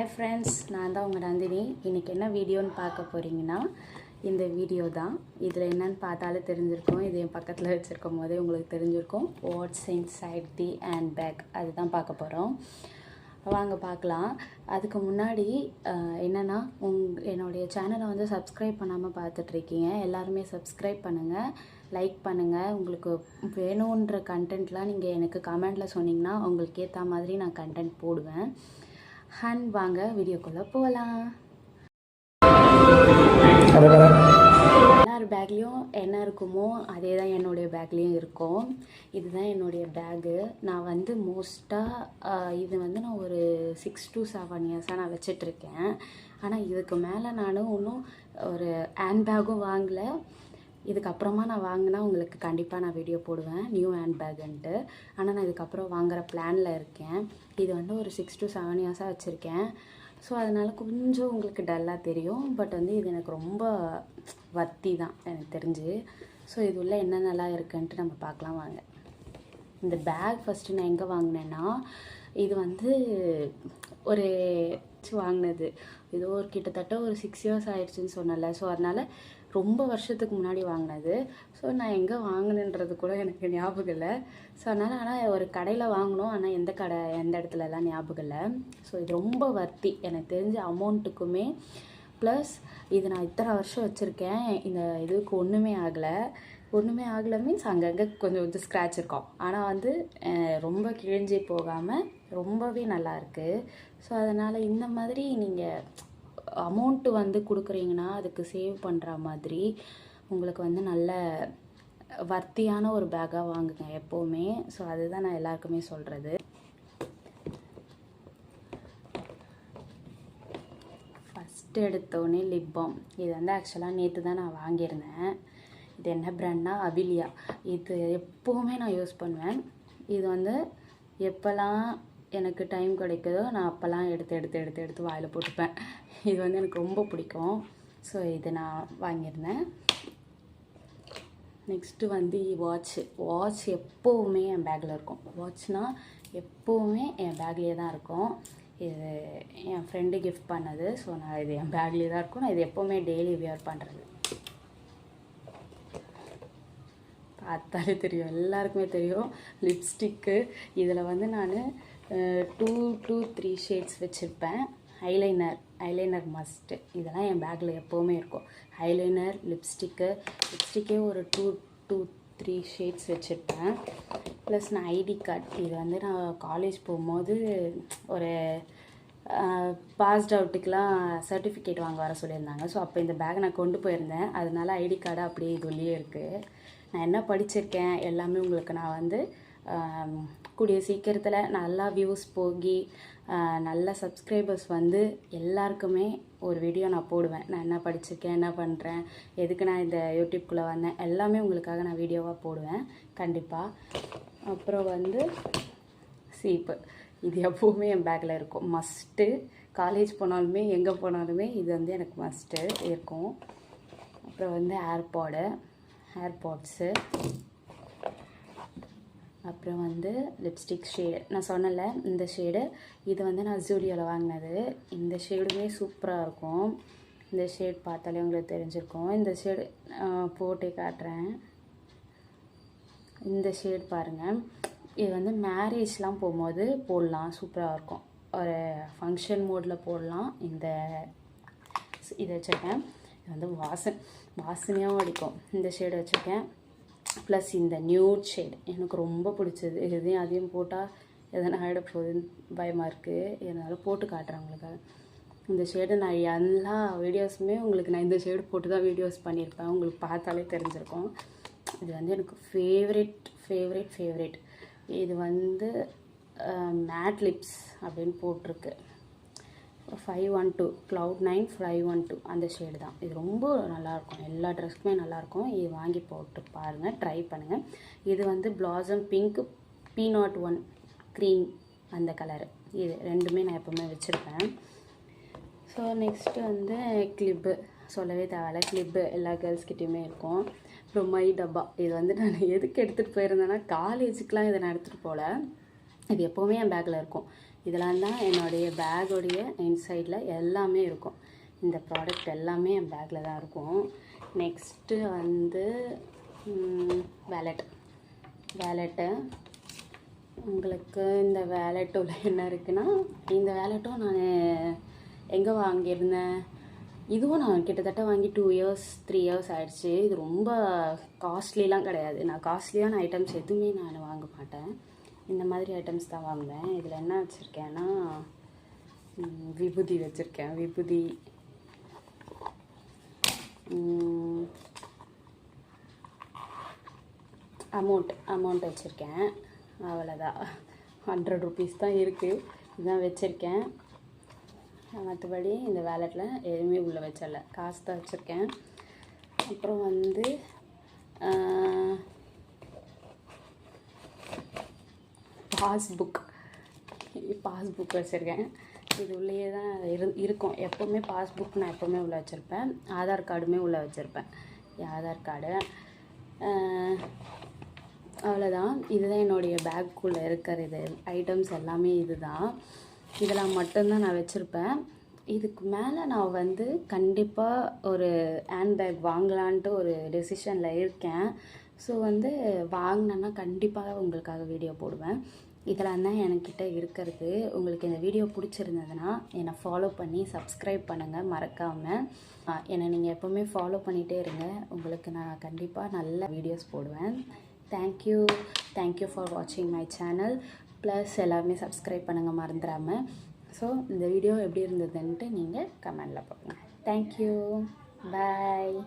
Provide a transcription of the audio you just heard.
Hi friends, நான் தான் உங்கள் நந்தினி. இன்றைக்கி என்ன வீடியோன்னு பார்க்க போகிறீங்கன்னா, இந்த வீடியோ தான். இதில் என்னென்னு பார்த்தாலே தெரிஞ்சிருக்கும். இது என் பக்கத்தில் வச்சுருக்கும் போதே உங்களுக்கு தெரிஞ்சிருக்கும். Watts inside the hand bag, அதுதான் பார்க்க போகிறோம். வாங்க பார்க்கலாம். அதுக்கு முன்னாடி என்னென்னா, என்னுடைய சேனலை வந்து சப்ஸ்கிரைப் பண்ணாமல் பார்த்துட்ருக்கீங்க. எல்லாருமே சப்ஸ்கிரைப் பண்ணுங்கள், லைக் பண்ணுங்கள். உங்களுக்கு வேணுன்ற கண்டென்ட்லாம் நீங்கள் எனக்கு கமெண்டில் சொன்னிங்கன்னா உங்களுக்கு ஏற்ற மாதிரி நான் கண்டென்ட் போடுவேன். ஹன் வாங்க வீடியோக்குள்ளே போகலாம். எல்லார் பேக்லேயும் என்ன இருக்குமோ அதே தான் என்னுடைய பேக்லேயும் இருக்கும். இதுதான் என்னுடைய பேகு. நான் வந்து மோஸ்ட்டாக இது வந்து நான் ஒரு 6 to 7 இயர்ஸாக நான் வச்சிட்ருக்கேன். ஆனால் இதுக்கு மேலே நான் இன்னும் ஒரு ஹேண்ட் பேக்கும் வாங்கலை. இதுக்கப்புறமா நான் வாங்கினா உங்களுக்கு கண்டிப்பாக நான் வீடியோ போடுவேன், நியூ ஹேண்ட் பேக்குன்ட்டு. ஆனால் நான் இதுக்கப்புறம் வாங்குகிற பிளானில் இருக்கேன். இது வந்து ஒரு 6 to 7 இயர்ஸாக வச்சுருக்கேன். ஸோ அதனால் கொஞ்சம் உங்களுக்கு டல்லாக தெரியும். பட் வந்து இது எனக்கு ரொம்ப வர்த்தி தான் எனக்கு தெரிஞ்சு. ஸோ இது உள்ள என்னென்னலாம் இருக்குன்ட்டு நம்ம பார்க்கலாம் வாங்க. இந்த பேக் ஃபஸ்ட்டு நான் எங்கே வாங்கினேன்னா, இது வந்து ஒரு வாங்கினது ஏதோ ஒரு கிட்டத்தட்ட ஒரு 6 years ஆயிடுச்சுன்னு சொன்னல. ஸோ அதனால் ரொம்ப வருஷத்துக்கு முன்னாடி வாங்கினது. ஸோ நான் எங்கே வாங்கினேன்றது கூட எனக்கு ஞாபகம் இல்லை. ஸோ ஆனால் ஒரு கடையில் வாங்கினோம். ஆனால் எந்த கடை எந்த இடத்துலலாம் ஞாபகம் இல்லை. ஸோ இது ரொம்ப வர்த்தி எனக்கு தெரிஞ்ச அமௌண்ட்டுக்குமே. ப்ளஸ் இது நான் இத்தனை வருஷம் வச்சுருக்கேன். இந்த இதுக்கு ஒன்றுமே ஆகலை மீன்ஸ் அங்கங்கே கொஞ்சம் ஸ்க்ராட்ச் இருக்கும். ஆனால் வந்து ரொம்ப கிழிஞ்சி போகாமல் ரொம்பவே நல்லாயிருக்கு. ஸோ அதனால் இந்த மாதிரி நீங்கள் அமௌண்ட்டு வந்து கொடுக்குறீங்கன்னா அதுக்கு சேவ் பண்ணுற மாதிரி உங்களுக்கு வந்து நல்ல வர்த்தியான ஒரு பேக்காக வாங்குங்க எப்போவுமே. ஸோ அதுதான் நான் எல்லாருக்குமே சொல்கிறது. ஃபஸ்ட்டு எடுத்தோடனே லிப் பாம். இது வந்து ஆக்சுவலாக நேற்று தான் நான் வாங்கியிருந்தேன். இது என்ன பிராண்ட்னா அவிலியா. இது எப்போவுமே நான் யூஸ் பண்ணுவேன். இது வந்து எப்போல்லாம் எனக்கு டைம் கிடைக்குதோ நான் அப்போல்லாம் எடுத்து வாயில் போட்டுப்பேன். இது வந்து எனக்கு ரொம்ப பிடிக்கும். ஸோ இது நான் வாங்கியிருந்தேன். நெக்ஸ்ட்டு வந்து வாட்ச் எப்போவுமே என் பேக்கில் இருக்கும். வாட்ச்னால் எப்போவுமே என் பேக்லேயே தான் இருக்கும். இது என் ஃப்ரெண்டு கிஃப்ட் பண்ணது. ஸோ நான் இது என் பேக்லேயே தான் இருக்கும். நான் இது எப்போவுமே டெய்லி வியர் பண்ணுறது. பார்த்தாலே தெரியும், எல்லாருக்குமே தெரியும். லிப்ஸ்டிக்கு இதில் வந்து நான் 2 to 3 ஷேட்ஸ் வச்சுருப்பேன். Eyeliner must. இதெல்லாம் என் பேக்கில் எப்போவுமே இருக்கும். ஐலைனர், லிப்ஸ்டிக்கே ஒரு 2 to 3 ஷேட்ஸ் வச்சுருப்பேன். ப்ளஸ் நான் ஐடி கார்டு. இது வந்து நான் காலேஜ் போகும்போது ஒரு பாஸ்ட் அவுட்டுக்கெலாம் சர்டிஃபிகேட் வாங்க வர சொல்லியிருந்தாங்க. ஸோ அப்போ இந்த பேக் நான் கொண்டு போயிருந்தேன். அதனால ஐடி கார்டு அப்படியே இதுலேயே இருக்குது. நான் என்ன படிச்சிருக்கேன் எல்லாமே உங்களுக்கு நான் வந்து கூடிய சீக்கிரத்தில் நல்லா வியூஸ் போகி நல்ல சப்ஸ்கிரைபர்ஸ் வந்து எல்லாருக்குமே ஒரு வீடியோ நான் போடுவேன். நான் என்ன படிச்சிருக்கேன், என்ன பண்ணுறேன், எதுக்கு நான் இந்த யூடியூப்குள்ளே வந்தேன், எல்லாமே உங்களுக்காக நான் வீடியோவாக போடுவேன் கண்டிப்பாக. அப்புறம் வந்து சீப்பு. இது எப்போவுமே என் பேக்கில் இருக்கும், மஸ்ட்டு. காலேஜ் போனாலுமே எங்கே போனாலுமே இது வந்து எனக்கு மஸ்ட்டு இருக்கும். அப்புறம் வந்து ஏர்பாட்ஸு. அப்புறம் வந்து லிப்ஸ்டிக் ஷேடு நான் சொன்னல, இந்த ஷேடு. இது வந்து நான் ஜூடியோவில் வாங்கினது. இந்த ஷேடுமே சூப்பராக இருக்கும். இந்த ஷேட் பார்த்தாலே உங்களுக்கு தெரிஞ்சிருக்கும். இந்த ஷேடு போட்டே காட்டுறேன். இந்த ஷேட் பாருங்கள். இது வந்து மேரேஜ்லாம் போகும்போது போடலாம், சூப்பராக இருக்கும். ஒரு ஃபங்க்ஷன் மோடில் போடலாம். இதை வச்சுருக்கேன். இது வந்து வாசனையாகவும் அடிக்கும். இந்த ஷேடு வச்சுருக்கேன். ப்ளஸ் இந்த நியூட் ஷேட் எனக்கு ரொம்ப பிடிச்சது. அதையும் போட்டால் எதனா ஆகிட போகுதுன்னு பயமாக இருக்குது. என்னால் போட்டு காட்டுறேன் உங்களுக்கு. இந்த ஷேடு நான் எல்லா வீடியோஸுமே உங்களுக்கு நான் இந்த ஷேடு போட்டு தான் வீடியோஸ் பண்ணியிருப்பேன். உங்களுக்கு பார்த்தாலே தெரிஞ்சிருக்கும். இது வந்து எனக்கு ஃபேவரட். இது வந்து மேட் லிப்ஸ் அப்படின்னு போட்டிருக்கு. 512 Cloud9 512 அந்த ஷேடு தான். இது ரொம்ப நல்லாயிருக்கும், எல்லா ட்ரெஸ்க்குமே நல்லாயிருக்கும். இது வாங்கி போட்டு பாருங்கள், ட்ரை பண்ணுங்கள். இது வந்து பிளாசம் பிங்க், P01 க்ரீம் அந்த கலரு. இது ரெண்டுமே நான் எப்போவுமே வச்சுருப்பேன். ஸோ நெக்ஸ்ட்டு வந்து கிளிப்பு சொல்லவே தேவையில்ல. கிளிப்பு எல்லா கேர்ள்ஸ்கிட்டையுமே இருக்கும். அப்புறம் மை டப்பா. இது வந்து நான் எதுக்கு எடுத்துகிட்டு போயிருந்தேன்னா, காலேஜுக்கெலாம் இதை நான் எடுத்துகிட்டு போகல. இது எப்போவுமே என் பேக்கில் இருக்கும். இதெல்லாம் தான் என்னுடைய பேக்கோடைய இன்சைடில் எல்லாமே இருக்கும். இந்த ப்ராடக்ட் எல்லாமே என் பேக்கில் தான் இருக்கும். நெக்ஸ்ட்டு வந்து வேலெட்டு உங்களுக்கு இந்த வேலெட்டுள்ள என்ன இருக்குன்னா, இந்த வேலெட்டும் நான் எங்கே வாங்கியிருந்தேன், இதுவும் நான் கிட்டத்தட்ட வாங்கி 2 இயர்ஸ் 3 இயர்ஸ் ஆயிடுச்சு. இது ரொம்ப காஸ்ட்லிலாம் கிடையாது. நான் காஸ்ட்லியான ஐட்டம்ஸ் எதுவுமே நான் வாங்க மாட்டேன். இந்த மாதிரி ஐட்டம்ஸ் தான் வாங்குவேன். இதில் என்ன வச்சுருக்கேன்னா விபூதி வச்சுருக்கேன். விபூதி அமௌண்ட் வச்சுருக்கேன். அவ்வளோதான். 100 ருபீஸ் தான் இருக்குது. இதுதான் வச்சுருக்கேன். மற்றபடி இந்த வேலெட்டில் எதுவுமே உள்ளே வச்சிடல, காசு தான் வச்சுருக்கேன். அப்புறம் வந்து பாஸ்புக் வச்சுருக்கேன். இது உள்ளே தான் இருக்கும் எப்போவுமே. பாஸ்புக் நான் எப்போவுமே உள்ளே வச்சுருப்பேன். ஆதார் கார்டுமே உள்ளே வச்சுருப்பேன். ஆதார் கார்டு. அவ்வளோதான். இதுதான் என்னுடைய பேக்குள்ளே இருக்கிறது ஐட்டம்ஸ் எல்லாமே. இதெல்லாம் மட்டும்தான் நான் வச்சுருப்பேன். இதுக்கு மேலே நான் வந்து கண்டிப்பாக ஒரு ஹேண்ட்பேக் வாங்கலான்ட்டு ஒரு டெசிஷனில் இருக்கேன். ஸோ வந்து வாங்கினேன்னா கண்டிப்பாக உங்களுக்காக வீடியோ போடுவேன். இதெல்லாம் தான் என்கிட்ட இருக்கிறது. உங்களுக்கு இந்த வீடியோ பிடிச்சிருந்ததுன்னா என்னை ஃபாலோ பண்ணி சப்ஸ்கிரைப் பண்ணுங்கள் மறக்காமல். என்னை நீங்கள் எப்போவுமே ஃபாலோ பண்ணிகிட்டே இருங்க. உங்களுக்கு நான் கண்டிப்பாக நல்ல வீடியோஸ் போடுவேன். தேங்க்யூ ஃபார் வாட்சிங் மை சேனல். ப்ளஸ் எல்லாருமே சப்ஸ்கிரைப் பண்ணுங்கள் மறந்துடாமல். ஸோ இந்த வீடியோ எப்படி இருந்ததுன்ட்டு நீங்கள் கமெண்டில் போடுங்க. தேங்க்யூ. பாய்.